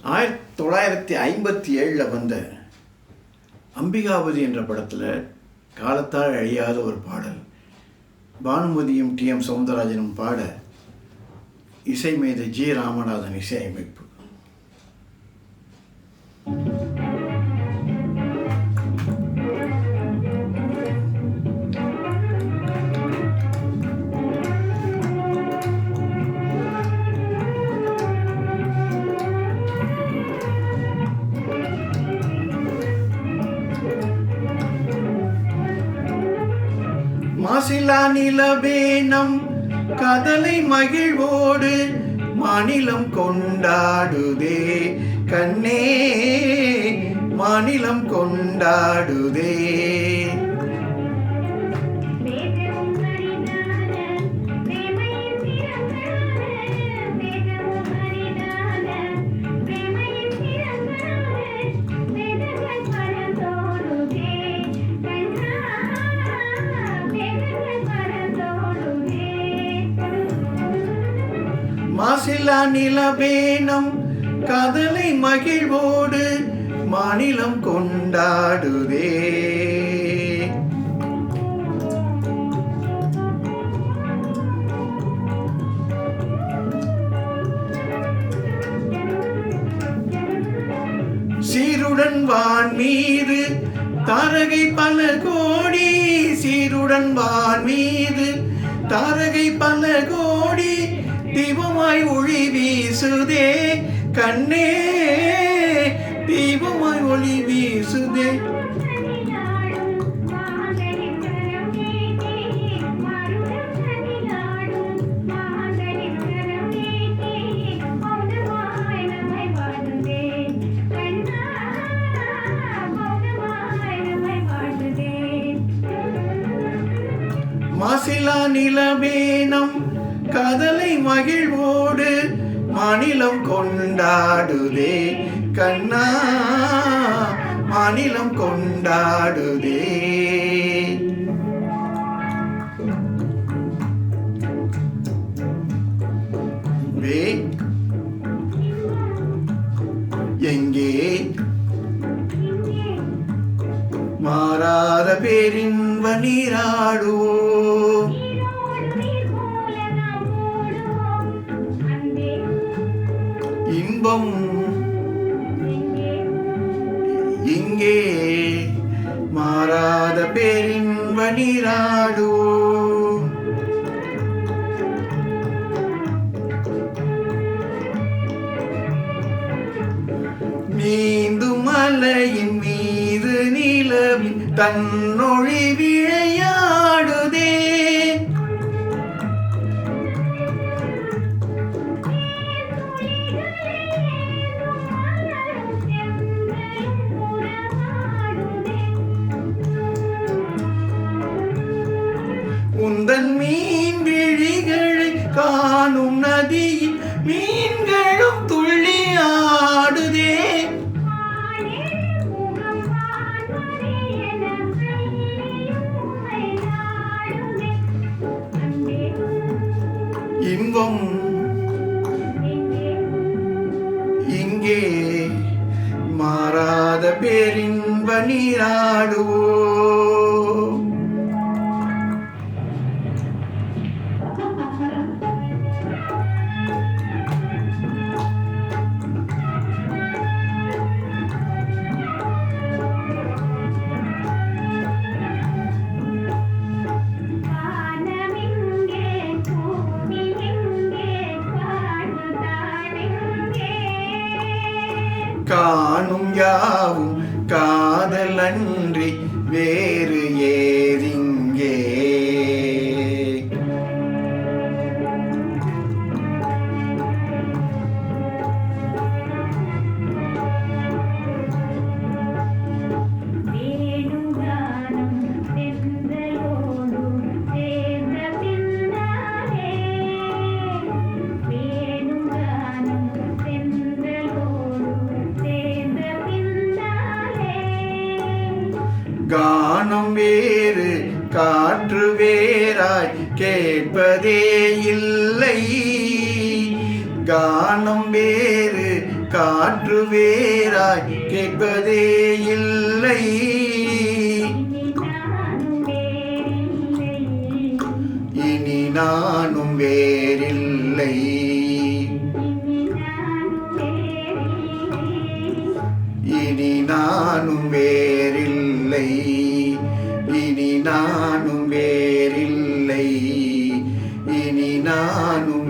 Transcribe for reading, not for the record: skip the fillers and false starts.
1957 வந்த அம்பிகாபதி என்ற படத்தில் காலத்தால் அழியாத ஒரு பாடல். பானுமதியும் டி.எம். சௌந்தரராஜனும் பாட, இசை மேதை ஜி. ராமநாதன் இசையமைப்பு. மாசிலா நிலவேனம் கதலை மகிழ்வோடு மாநிலம் கொண்டாடுதே கண்ணே, மாநிலம் கொண்டாடுதே. மாசிலா நிலவேனம் கதலை மகிழ்வோடு மாநிலம் கொண்டாடுதே. சீருடன் வான் மீது தாரகை பல கோடி, சீருடன் வான் மீது தாரகை பல கோடி, தீபமாய் ஒளி வீசுதே கண்ணே, தீபமாய் ஒளி வீசுதே. மாசிலா நிலவேனம் கதலை மகிழ்வோடு மாநிலம் கொண்டாடுதே கண்ணா, மாநிலம் கொண்டாடுதே. எங்கே மாறாத பேரின்ப நீராடுவோம், இன்பம் இங்கே மாறாத பேரின்ப நீராடுவோம். நீந்தும் மலையின் மீது நிலவின் தன்னொழி விளையாடுதே, உந்தன் மீன் விழிகளை காணும் நதியில் மீன்களும் துள்ளி ஆடுதே. இன்பம் இங்கே மாறாத பேரின்ப நீராடுவோம். காணும் யாவும் காதல் அன்றி வேறு ஏதிங்கே, கானம் வேறு காற்று வேறாய் கேட்பதே இல்லை, கானம் வேறு காற்று வேறாய் கேட்பதே இல்லை. இனி நானும் வேறில்லை. இனி நானும் வேறில்லை. இனி நானும் வேறில்லை. இனி நானும்